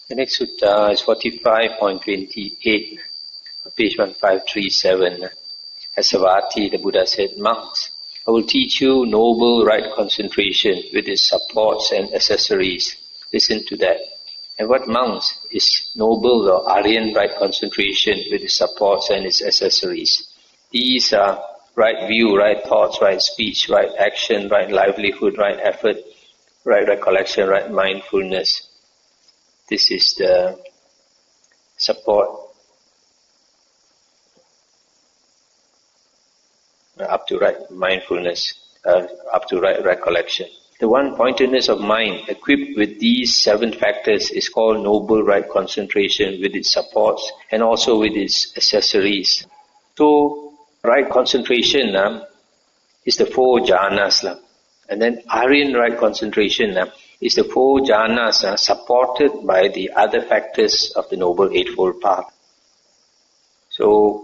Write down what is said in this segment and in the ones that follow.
The next sutta is 45.28, page 1537. As Savatthi, the Buddha said, monks, I will teach you noble right concentration with its supports and accessories. Listen to that. And what monks is noble or Aryan right concentration with its supports and its accessories? These are right view, right thoughts, right speech, right action, right livelihood, right effort, right recollection, right mindfulness. This is the support up to right mindfulness, up to right recollection. The one-pointedness of mind equipped with these 7 factors is called noble right concentration with its supports and also with its accessories. So, right concentration is the 4 jhanas. And then Aryan right concentration is the 4 jhanas supported by the other factors of the Noble Eightfold Path. So,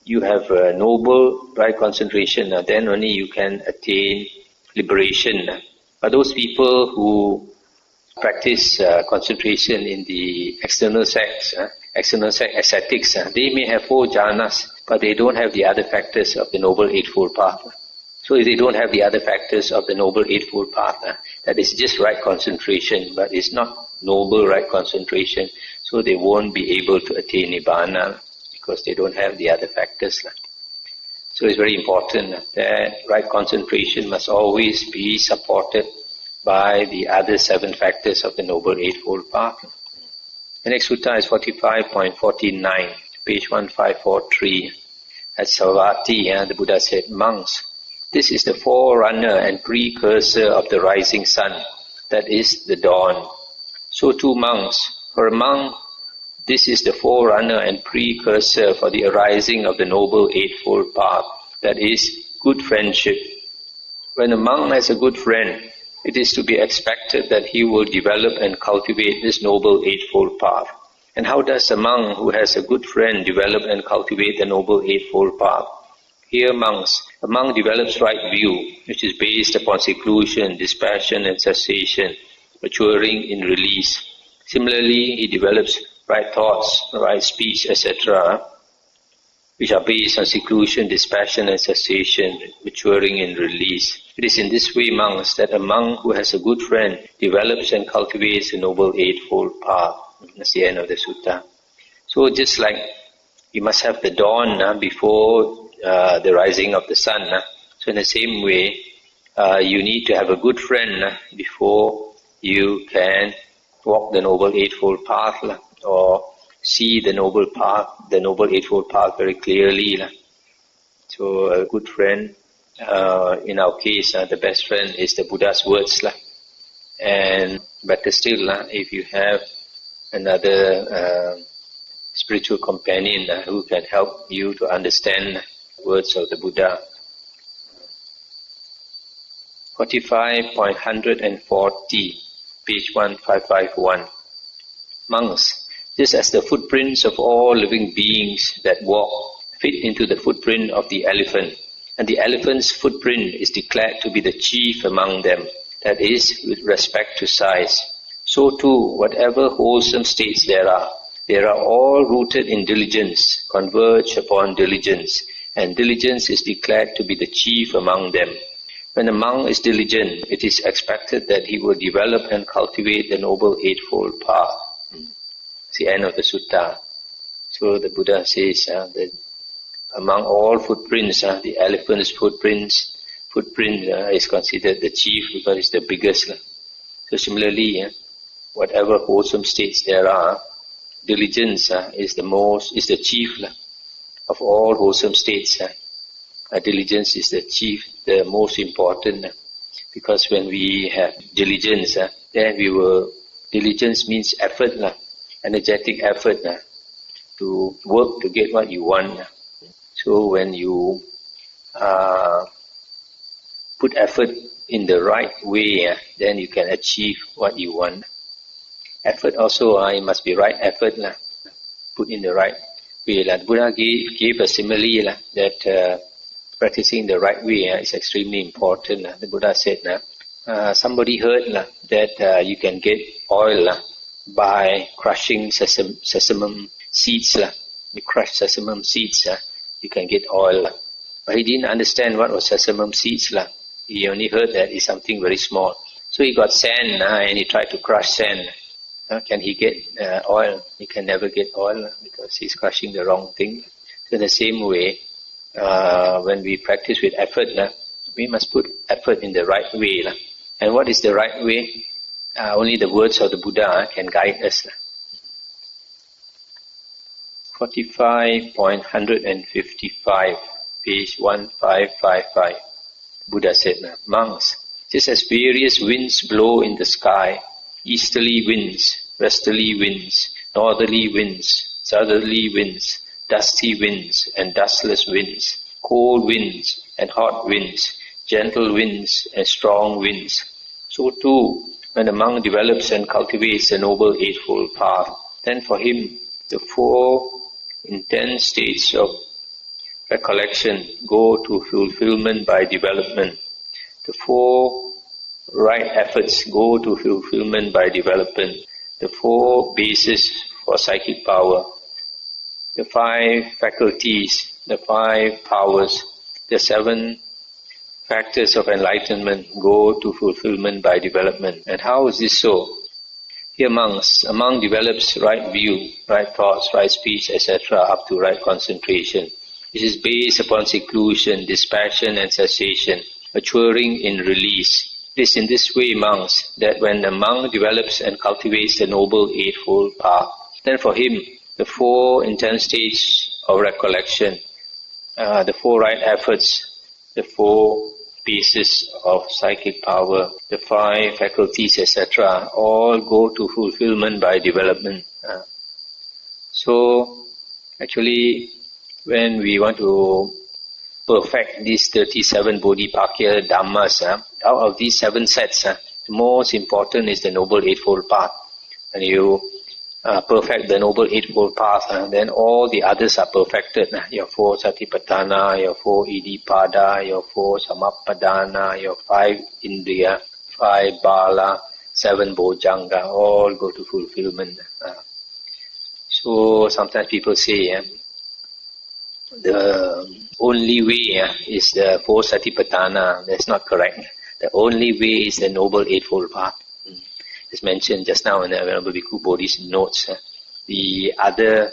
you have a noble right concentration, then only you can attain liberation. But those people who practice concentration in the external sects, ascetics, they may have 4 jhanas, but they don't have the other factors of the Noble Eightfold Path. So if they don't have the other factors of the Noble Eightfold Path, that is just right concentration, but it's not noble right concentration, so they won't be able to attain Nibbana because they don't have the other factors. So it's very important that right concentration must always be supported by the other 7 factors of the Noble Eightfold Path. The next sutta is 45.49, page 1543. At Savatthi, the Buddha said, monks, this is the forerunner and precursor of the rising sun, that is the dawn. So too monks, for a monk, this is the forerunner and precursor for the arising of the Noble Eightfold Path, that is good friendship. When a monk has a good friend, it is to be expected that he will develop and cultivate this Noble Eightfold Path. And how does a monk who has a good friend develop and cultivate the Noble Eightfold Path? Here, monks, a monk develops right view, which is based upon seclusion, dispassion and cessation, maturing in release. Similarly, he develops right thoughts, right speech, etc., which are based on seclusion, dispassion and cessation, maturing in release. It is in this way, monks, that a monk who has a good friend develops and cultivates the Noble Eightfold Path. That's the end of the sutta. So just like you must have the dawn before the rising of the sun, so in the same way, you need to have a good friend before you can walk the Noble Eightfold Path or see the Noble Path, the Noble Eightfold Path very clearly. So a good friend, in our case, the best friend is the Buddha's words. And better still, if you have another spiritual companion who can help you to understand the words of the Buddha. 45.140, page 1551. Monks, just as the footprints of all living beings that walk fit into the footprint of the elephant, and the elephant's footprint is declared to be the chief among them, that is, with respect to size, so too, whatever wholesome states there are all rooted in diligence, converge upon diligence, and diligence is declared to be the chief among them. When a monk is diligent, it is expected that he will develop and cultivate the Noble Eightfold Path. It's the end of the sutta. So the Buddha says that among all footprints, the elephant's footprint is considered the chief because it's the biggest. So similarly, whatever wholesome states there are, diligence is the chief of all wholesome states. Diligence is the chief, the most important, because when we have diligence, then diligence means effort, energetic effort to work to get what you want. So when you put effort in the right way, then you can achieve what you want. Effort also, it must be right effort, put in the right way. The Buddha gave a simile that practicing the right way is extremely important. The Buddha said, somebody heard that you can get oil by crushing sesame seeds. You crush sesame seeds, you can get oil. But he didn't understand what was sesame seeds. He only heard that it's something very small. So he got sand and he tried to crush sand. Can he get oil? He can never get oil because he's crushing the wrong thing. So in the same way, when we practice with effort, we must put effort in the right way. And what is the right way? Only the words of the Buddha can guide us. 45.155, page 1555. Buddha said, monks, just as various winds blow in the sky, easterly winds, westerly winds, northerly winds, southerly winds, dusty winds and dustless winds, cold winds and hot winds, gentle winds and strong winds. So too, when a monk develops and cultivates the Noble Eightfold Path, then for him the 4 intense states of recollection go to fulfillment by development. The 4 right efforts go to fulfillment by development. The 4 bases for psychic power. The 5 faculties, the 5 powers, the 7 factors of enlightenment go to fulfillment by development. And how is this so? Here monks, a monk develops right view, right thoughts, right speech, etc. up to right concentration. This is based upon seclusion, dispassion and cessation, maturing in release. It is in this way, monks, that when a monk develops and cultivates the Noble Eightfold Path, then for him the 4 intense states of recollection, the 4 right efforts, the 4 bases of psychic power, the 5 faculties, etc., all go to fulfillment by development. So, actually, when we want to perfect these 37 Bodhipakya Dhammas, out of these 7 sets, the most important is the Noble Eightfold Path. And you perfect the Noble Eightfold Path, then all the others are perfected. Your 4 Satipatthana, your 4 Iddhipada, your 4 Samappadana, your 5 Indriya, 5 Bala, 7 Bojjhanga, all go to fulfillment. So sometimes people say the only way is the 4 Satipatthana. That's not correct. The only way is the Noble Eightfold Path. As mentioned just now in the Venerable Bhikkhu Bodhi's notes, the other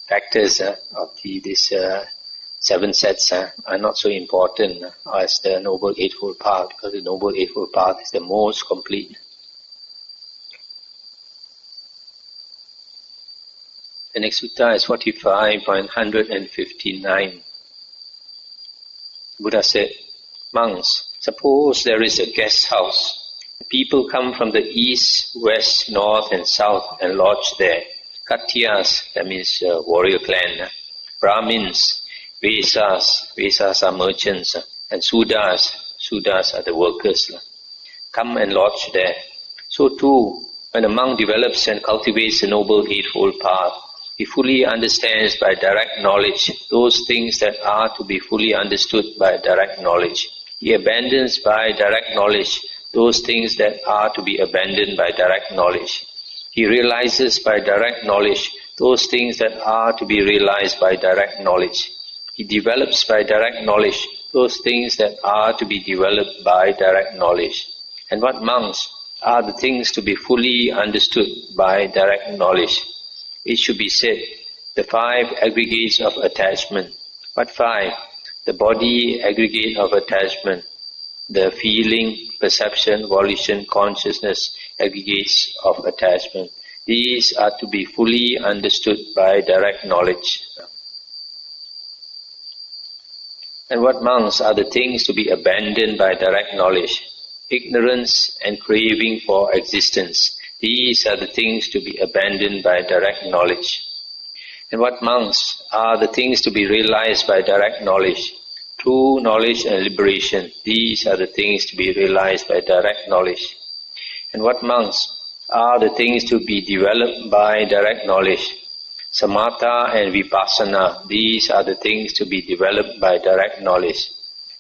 factors of these 7 sets are not so important as the Noble Eightfold Path, because the Noble Eightfold Path is the most complete. The next sutta is 45.159. Buddha said, monks, suppose there is a guest house. People come from the east, west, north and south and lodge there. Katyas, that means warrior clan. Brahmins, Vesas are merchants. And Sudas are the workers. Come and lodge there. So too, when a monk develops and cultivates the Noble Eightfold Path, he fully understands by direct knowledge those things that are to be fully understood by direct knowledge. He abandons by direct knowledge those things that are to be abandoned by direct knowledge. He realizes by direct knowledge those things that are to be realized by direct knowledge. He develops by direct knowledge those things that are to be developed by direct knowledge. And what monks are the things to be fully understood by direct knowledge? It should be said, the 5 aggregates of attachment. What 5? The body aggregate of attachment, the feeling, perception, volition, consciousness aggregates of attachment. These are to be fully understood by direct knowledge. And what monks are the things to be abandoned by direct knowledge? Ignorance and craving for existence. These are the things to be abandoned by direct knowledge. And what monks are the things to be realized by direct knowledge? True knowledge and liberation. These are the things to be realized by direct knowledge. And what monks are the things to be developed by direct knowledge? Samatha and Vipassana. These are the things to be developed by direct knowledge.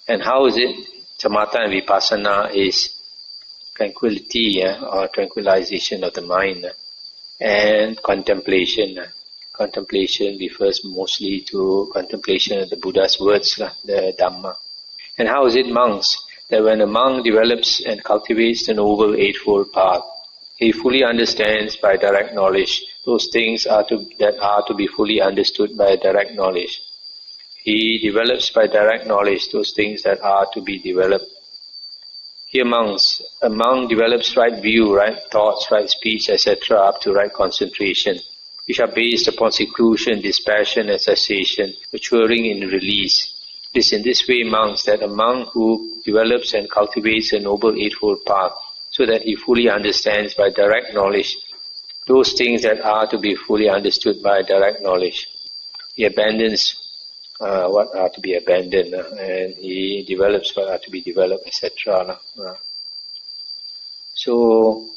And how is it? Samatha and Vipassana is tranquility or tranquilization of the mind, and contemplation. Contemplation refers mostly to contemplation of the Buddha's words, the Dhamma. And how is it, monks, that when a monk develops and cultivates the Noble Eightfold Path, he fully understands by direct knowledge those things that are to be fully understood by direct knowledge. He develops by direct knowledge those things that are to be developed. Here, monks, a monk develops right view, right thoughts, right speech, etc. up to right concentration, which are based upon seclusion, dispassion, and cessation, maturing in release. It is in this way, monks, that a monk who develops and cultivates a Noble Eightfold Path, so that he fully understands by direct knowledge those things that are to be fully understood by direct knowledge. He abandons what are to be abandoned, and he develops what are to be developed, etc. So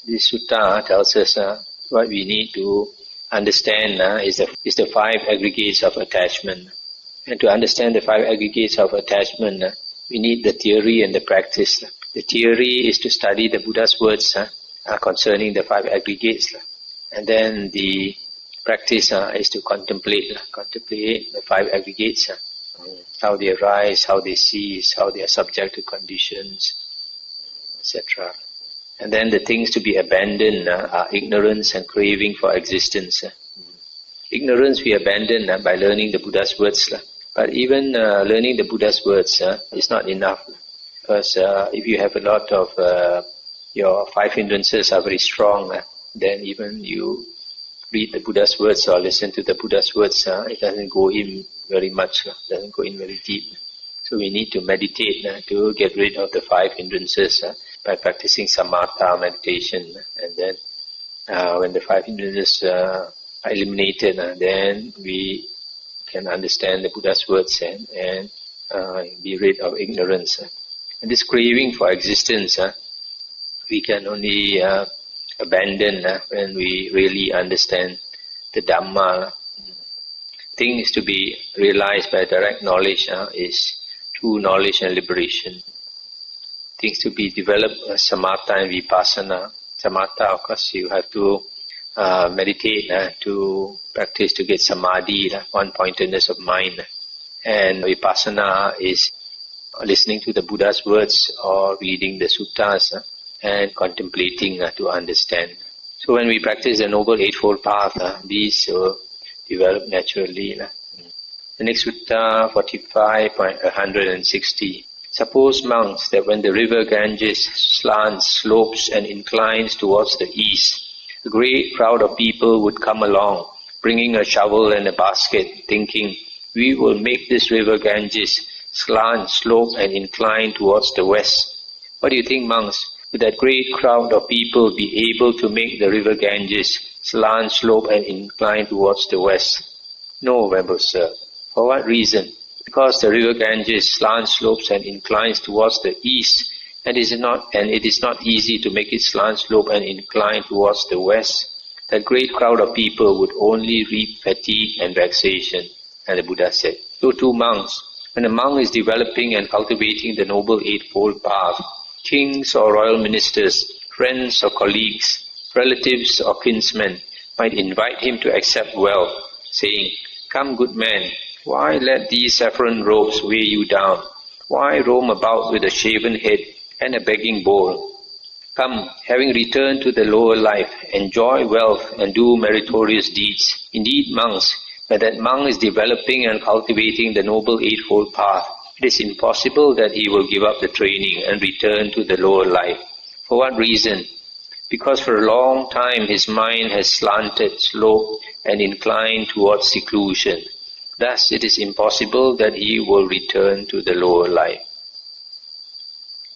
this sutta tells us what we need to understand is the five aggregates of attachment. And to understand the five aggregates of attachment, we need the theory and the practice. The theory is to study the Buddha's words concerning the five aggregates. And then the practice is to contemplate the five aggregates, how they arise, how they cease, how they are subject to conditions, etc. And then the things to be abandoned are ignorance and craving for existence. Ignorance we abandon by learning the Buddha's words. But even learning the Buddha's words is not enough. Because if you have a lot of your five hindrances are very strong, then even you read the Buddha's words or listen to the Buddha's words, it doesn't go in very much, doesn't go in very deep. So we need to meditate to get rid of the five hindrances by practicing samatha meditation. And then when the five hindrances are eliminated, then we can understand the Buddha's words and be rid of ignorance. And this craving for existence, we can only abandon when we really understand the Dhamma. Things to be realized by direct knowledge is true knowledge and liberation. Things to be developed, samatha and vipassana. Samatha, of course, you have to meditate to practice to get samadhi, one-pointedness of mind. And vipassana is listening to the Buddha's words or reading the suttas and contemplating to understand. So when we practice the Noble Eightfold Path, these develop naturally. The next sutta, 45.160. Suppose, monks, that when the river Ganges slants, slopes and inclines towards the east, a great crowd of people would come along, bringing a shovel and a basket, thinking, we will make this river Ganges slant, slope and incline towards the west. What do you think, monks? Would that great crowd of people be able to make the river Ganges slant, slope and incline towards the west? No, Venerable Sir. For what reason? Because the river Ganges slants, slopes and inclines towards the east, and it is not easy to make it slant, slope and incline towards the west. That great crowd of people would only reap fatigue and vexation. And the Buddha said, so too, monks, when a monk is developing and cultivating the Noble Eightfold Path, kings or royal ministers, friends or colleagues, relatives or kinsmen might invite him to accept wealth, saying, come, good man, why let these saffron robes weigh you down? Why roam about with a shaven head and a begging bowl? Come, having returned to the lower life, enjoy wealth and do meritorious deeds. Indeed, monks, when that monk is developing and cultivating the Noble Eightfold Path, it is impossible that he will give up the training and return to the lower life. For what reason? Because for a long time his mind has slanted, sloped and inclined towards seclusion. Thus it is impossible that he will return to the lower life.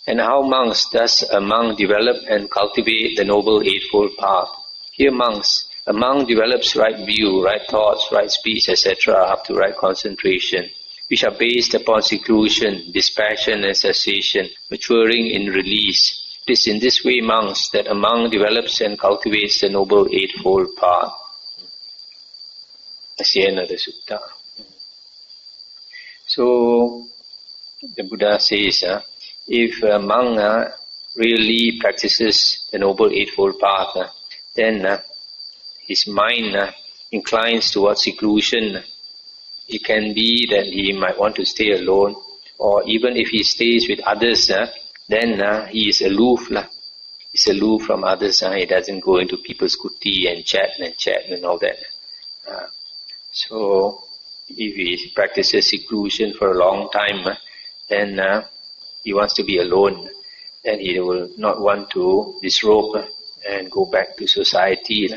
And how, monks, does a monk develop and cultivate the Noble Eightfold Path? Here, monks, a monk develops right view, right thoughts, right speech, etc. up to right concentration, which are based upon seclusion, dispassion and cessation, maturing in release. It is in this way, monks, that a monk develops and cultivates the Noble Eightfold Path. That's the end of the sutta. So, the Buddha says, if a monk really practices the Noble Eightfold Path, then his mind inclines towards seclusion. It can be that he might want to stay alone, or even if he stays with others, then he is aloof. He's aloof from others. He doesn't go into people's kuti and chat and all that. So if he practices seclusion for a long time, then he wants to be alone. Then he will not want to disrobe and go back to society.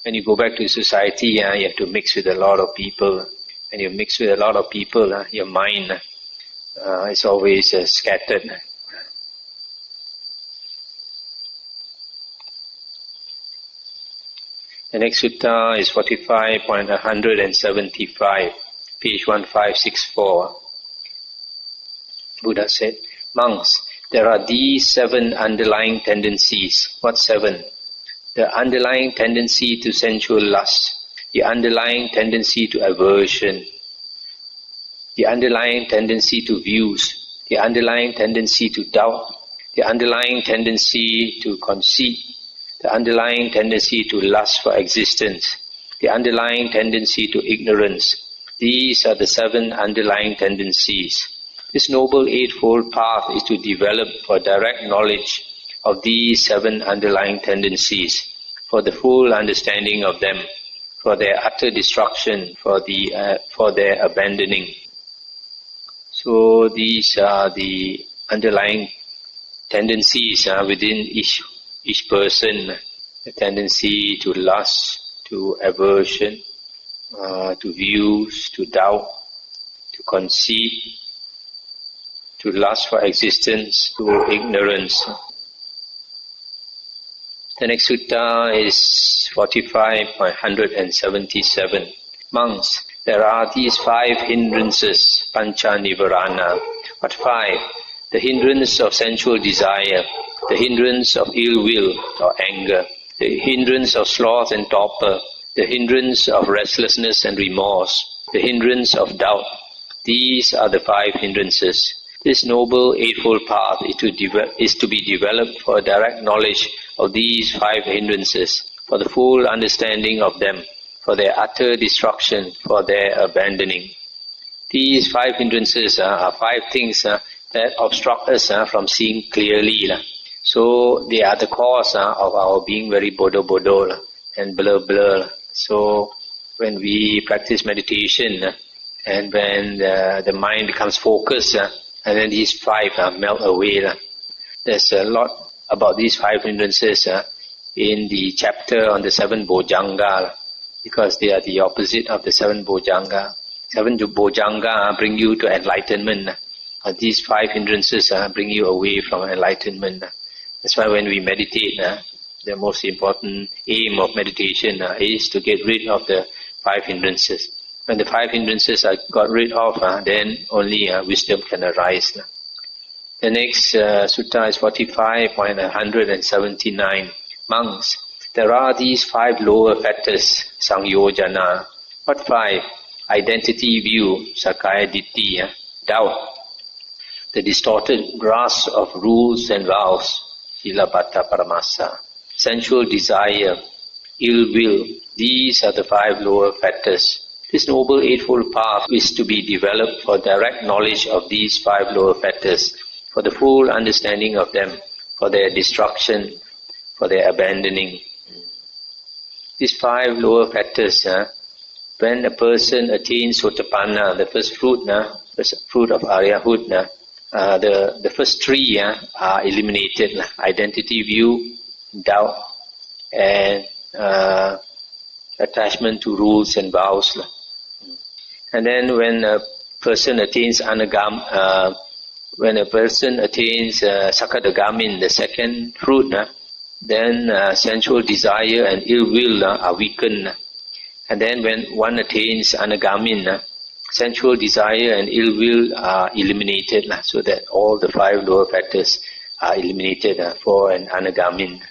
When you go back to society, you have to mix with a lot of people. When you mix with a lot of people, your mind is always scattered. The next sutta is 45.175, page 1564. Buddha said, "Monks, there are these 7 underlying tendencies." What 7? The underlying tendency to sensual lust, the underlying tendency to aversion, the underlying tendency to views, the underlying tendency to doubt, the underlying tendency to conceit, the underlying tendency to lust for existence, the underlying tendency to ignorance. These are the 7 underlying tendencies. This Noble Eightfold Path is to develop for direct knowledge of these 7 underlying tendencies, for the full understanding of them, for their utter destruction, for their abandoning. So these are the underlying tendencies within each person: the tendency to lust, to aversion, to views, to doubt, to conceit, to lust for existence, to ignorance. The next sutta is 45.177. Monks, there are these 5 hindrances, pancha nivarana. What 5? The hindrance of sensual desire, the hindrance of ill will or anger, the hindrance of sloth and torpor, the hindrance of restlessness and remorse, the hindrance of doubt. These are the 5 hindrances. This Noble Eightfold Path is to be developed for a direct knowledge of these 5 hindrances, for the full understanding of them, for their utter destruction, for their abandoning. These 5 hindrances are 5 things that obstruct us from seeing clearly. So they are the cause of our being very bodo and blur. So when we practice meditation and when the mind becomes focused, and then these 5 melt away. There's a lot about these 5 hindrances in the chapter on the 7 bojjhanga, because they are the opposite of the 7 bojjhanga. 7 bojjhanga bring you to enlightenment. These 5 hindrances bring you away from enlightenment. That's why when we meditate, the most important aim of meditation is to get rid of the 5 hindrances. When the 5 hindrances are got rid of, then only wisdom can arise. The next sutta is 45.179. Monks, there are these 5 lower factors, sangyojana. What 5? Identity view, sakaya ditti, doubt, the distorted grasp of rules and vows, silabbata paramasa, sensual desire, ill will. These are the 5 lower factors. This Noble Eightfold Path is to be developed for direct knowledge of these 5 lower factors, for the full understanding of them, for their destruction, for their abandoning. These 5 lower factors, when a person attains sotapanna, the first fruit of Aryahood, the first 3 are eliminated: identity view, doubt, and attachment to rules and vows. And then when a person attains sakadagamin, the second fruit, then sensual desire and ill will are weakened. And then when one attains anagamin, sensual desire and ill will are eliminated, so that all the 5 lower factors are eliminated for an anagamin.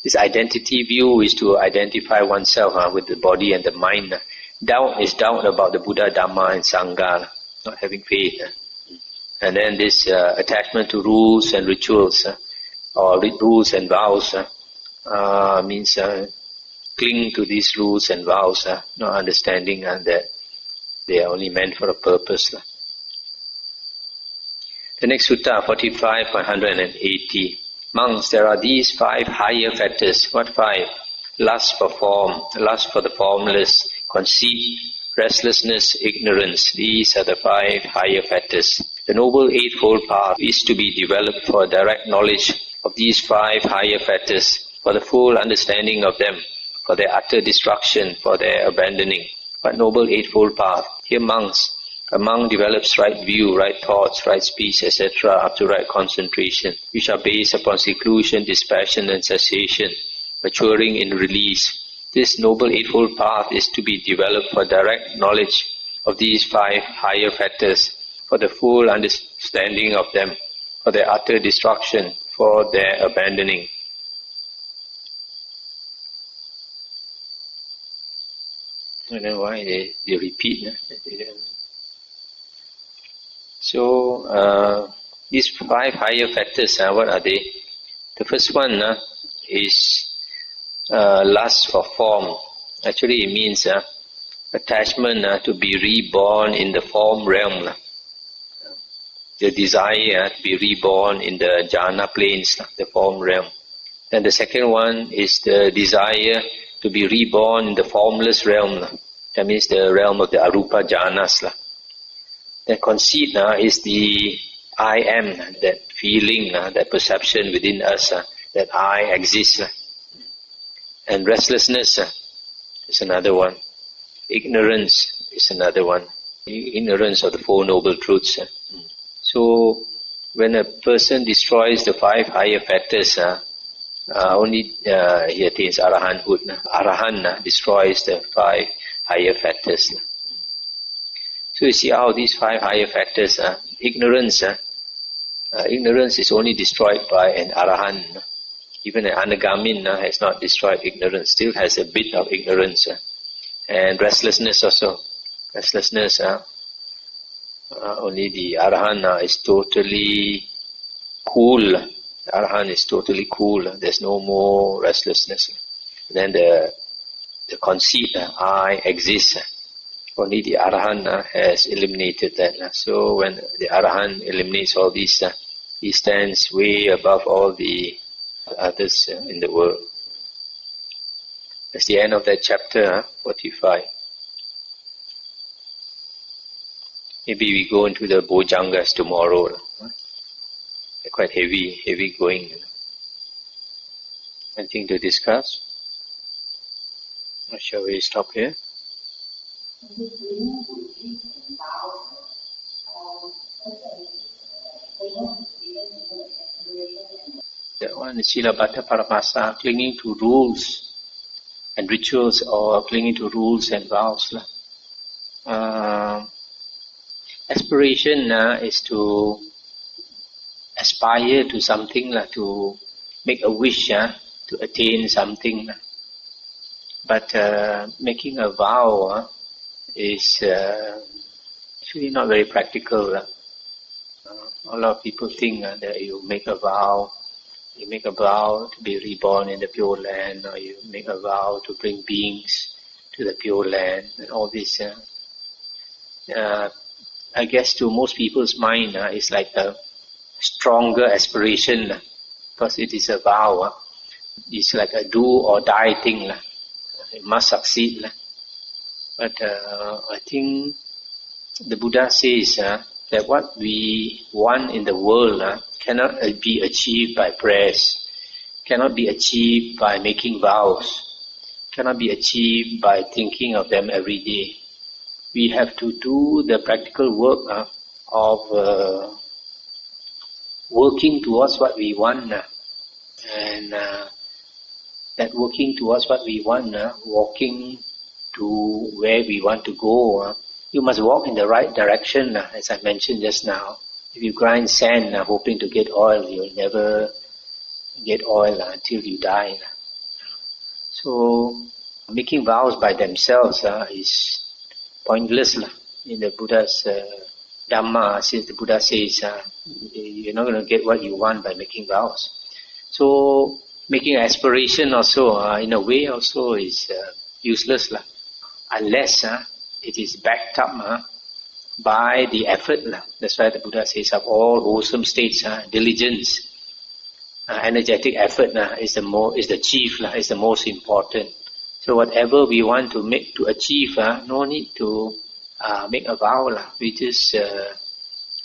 This identity view is to identify oneself with the body and the mind. Doubt is doubt about the Buddha, Dhamma and Sangha, not having faith. And then this attachment to rules and rituals, or rules and vows, means cling to these rules and vows, not understanding that they are only meant for a purpose. The next sutta, 45.180. Monks, there are these 5 higher factors. What 5? Lust for form, lust for the formless, conceit, restlessness, ignorance. These are the 5 higher factors. The Noble Eightfold Path is to be developed for direct knowledge of these 5 higher factors, for the full understanding of them, for their utter destruction, for their abandoning. But Noble Eightfold Path, here monks, a monk develops right view, right thoughts, right speech, etc. up to right concentration, which are based upon seclusion, dispassion and cessation, maturing in release. This Noble Eightfold Path is to be developed for direct knowledge of these 5 higher factors, for the full understanding of them, for their utter destruction, for their abandoning. I don't know why they repeat. So, these 5 higher factors, what are they? The first one is lust for form. Actually, it means attachment to be reborn in the form realm. The desire to be reborn in the jhana planes, the form realm. Then the second one is the desire to be reborn in the formless realm. That means the realm of the arupa jhanas. The conceit is the I am, that feeling, that perception within us that I exist. And restlessness is another one. Ignorance is another one. Ignorance of the 4 Noble Truths. So, when a person destroys the 5 higher factors, only he attains arahanthood. Arahant destroys the 5 higher factors. So you see how these 5 higher factors, ignorance is only destroyed by an arahant. Even an anagamin has not destroyed ignorance, still has a bit of ignorance. And restlessness also. Restlessness, only the arahant is totally cool. The arahant is totally cool. There's no more restlessness. Then the conceit, I exist. Only the arahant has eliminated that. So when the arahant eliminates all these, he stands way above all the others in the world. That's the end of that chapter, 45. Maybe we go into the Bojjhangas tomorrow. They're quite heavy going. Anything to discuss? Or shall we stop here? That one is Silabhata Paramasa, clinging to rules and rituals, or clinging to rules and vows. Aspiration is to aspire to something, to make a wish, to attain something. But making a vow is actually not very practical. A lot of people think that you make a vow to be reborn in the Pure Land, or you make a vow to bring beings to the Pure Land, and all this. I guess to most people's mind, it's like a stronger aspiration, because it is a vow. It's like a do or die thing. It must succeed. But I think the Buddha says that what we want in the world cannot be achieved by prayers, cannot be achieved by making vows, cannot be achieved by thinking of them every day. We have to do the practical work of working towards what we want. And that working towards what we want, walking to where we want to go, you must walk in the right direction, as I mentioned just now. If you grind sand hoping to get oil, you'll never get oil until you die. So making vows by themselves is pointless in the Buddha's Dhamma, since the Buddha says you're not going to get what you want by making vows. So making aspiration also, in a way also is useless unless it is backed up by the effort. That's why the Buddha says of all wholesome states, diligence, energetic effort is the chief, is the most important. So whatever we want to achieve, no need to make a vow. We just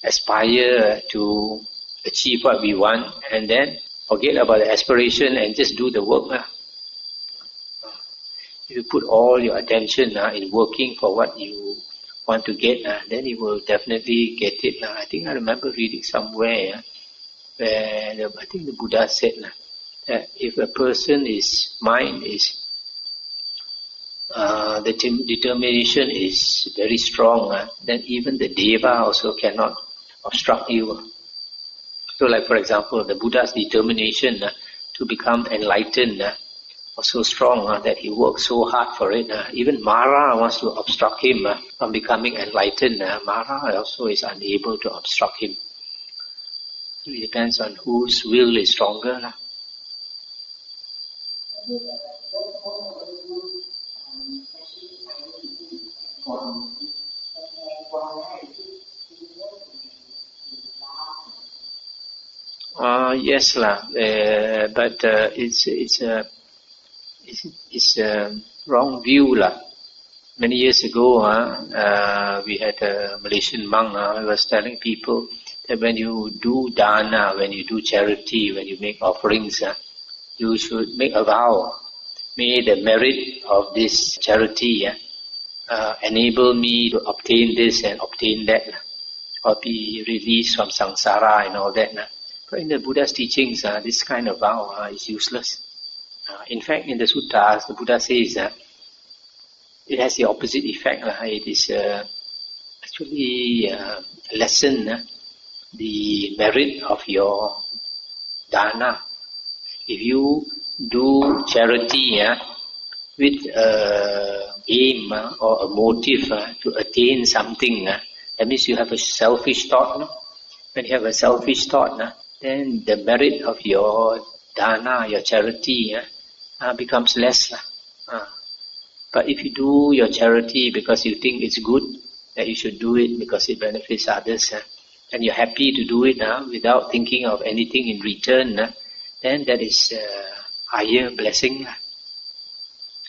aspire to achieve what we want and then forget about the aspiration and just do the work. If you put all your attention in working for what you want to get, then you will definitely get it. I think I remember reading somewhere where I think the Buddha said that if a person's mind is the determination is very strong, then even the Deva also cannot obstruct you. So like for example, the Buddha's determination to become enlightened was so strong that he worked so hard for it. Even Mara wants to obstruct him from becoming enlightened. Mara also is unable to obstruct him. So it depends on whose will is stronger. Yes, but it's a wrong view. Many years ago, we had a Malaysian monk who was telling people that when you do dana, when you do charity, when you make offerings, you should make a vow. May the merit of this charity enable me to obtain this and obtain that, or be released from samsara and all that. But in the Buddha's teachings, this kind of vow is useless. In fact, in the suttas, the Buddha says it has the opposite effect. It is actually lessen the merit of your dana. If you do charity with aim or a motive to attain something, that means you have a selfish thought. When you have a selfish thought, then the merit of your dana, your charity, becomes less. But if you do your charity because you think it's good, that you should do it because it benefits others, and you're happy to do it without thinking of anything in return, then that is higher blessing.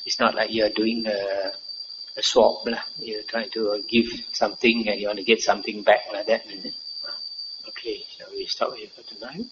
It's not like you're doing a swap. You're trying to give something and you want to get something back like that. Okay, shall we stop here for tonight?